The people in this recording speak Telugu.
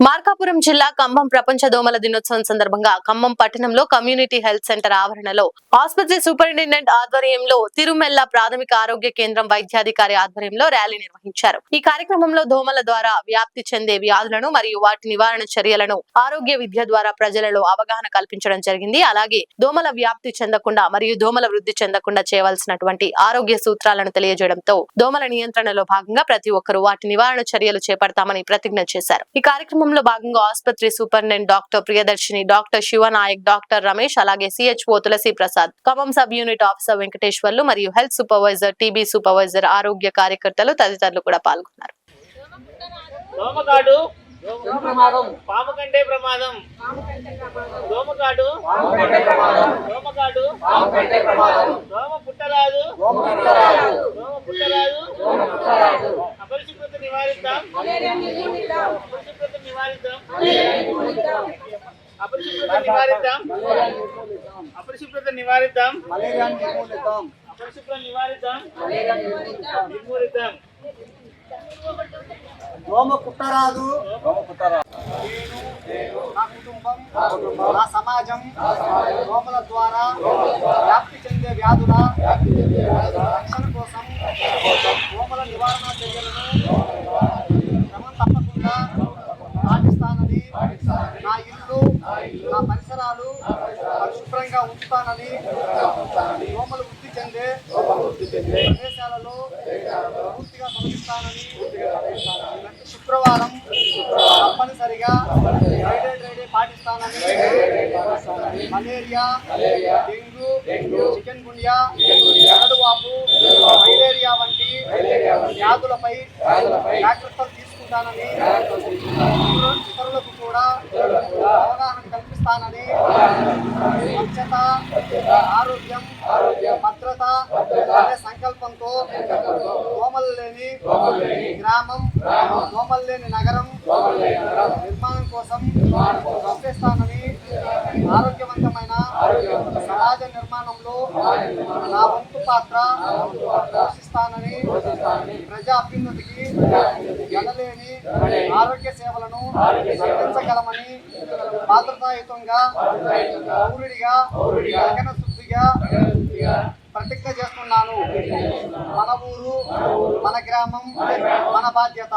మార్కాపురం జిల్లా ఖమ్మం ప్రపంచ దోమల దినోత్సవం సందర్భంగా ఖమ్మం పట్టణంలో కమ్యూనిటీ హెల్త్ సెంటర్ ఆవరణలో ఆసుపత్రి సూపరింటెండెంట్ ఆధ్వర్యంలో తిరుమెల్ల ప్రాథమిక ఆరోగ్య కేంద్రం వైద్యాధికారి ఆధ్వర్యంలో ర్యాలీ నిర్వహించారు. ఈ కార్యక్రమంలో దోమల ద్వారా వ్యాప్తి చెందే వ్యాధులను మరియు వాటి నివారణ చర్యలను ఆరోగ్య విద్య ద్వారా ప్రజలలో అవగాహన కల్పించడం జరిగింది. అలాగే దోమల వ్యాప్తి చెందకుండా మరియు దోమల వృద్ధి చెందకుండా చేయవలసినటువంటి ఆరోగ్య సూత్రాలను తెలియజేయడంతో దోమల నియంత్రణలో భాగంగా ప్రతి ఒక్కరూ వాటి నివారణ చర్యలు చేపడతామని ప్రతిజ్ఞ చేశారు. ఈ కార్యక్రమంలో భాగంగా ఆసుపత్రి superintendent doctor Priyadarshini, doctor Shivanayak, doctor Ramesh, అలాగే CHO Tulasi Prasad, Khammam sub unit officer Venkateswarlu మరియు హెల్త్ సూపర్వైజర్, టీబీ సూపర్వైజర్, ఆరోగ్య కార్యకర్తలు తదితరులు కూడా పాల్గొన్నారు. పాము కంటే ప్రమాదం దోమకాటు దోమ పుట్టరాదు అపరిశుభ్రత నివారిద్దాం అపరిశుభ్రత నివారిద్దాం నిర్మూలిద్దాం. దోమ కుట్టరాదు, నా కుటుంబం, నా సమాజం దోమల ద్వారా వ్యాప్తి చెందే వ్యాధుల రక్షణ కోసం దోమల నివారణ చర్యలను క్రమం తప్పకుండా పాటిస్తానని, నా ఇల్లు, నా పరిసరాలు పరిశుభ్రంగా ఉంచుతానని, దోమలు వృద్ధి చెందే ప్రదేశాలలో పూర్తిగా తొలగిస్తానని, శుక్రవారం తప్పనిసరిగా డ్రైడే పాటిస్తానని, మలేరియా, డెంగ్యూ, చికెన్ గున్యా, కరడువాపు, మలేరియా వంటి వ్యాధులపై జాగ్రత్తలు తీసుకుంటానని, ఇతరులకు కూడా అవగాహన కల్పిస్తానని, స్వచ్ఛత, ఆరోగ్యం, భద్రత అనే సంకల్పంతో దోమలు లేని గ్రామం, దోమలు లేని నగరం నిర్మాణం కోసం ప్రయత్నిస్తానని, ఆరోగ్యవంతమైన సమాజ నిర్మాణంలో నా వంతు పాత్ర పోషిస్తానని, ప్రజా అభ్యున్నతికి ఎనలేని ఆరోగ్య సేవలను అందించగలమని బాధ్యతాయుతంగా పౌరుడిగా గగన శుద్ధిగా ప్రతిజ్ఞ చేస్తున్నాను. మన ఊరు, మన గ్రామం, మన బాధ్యత.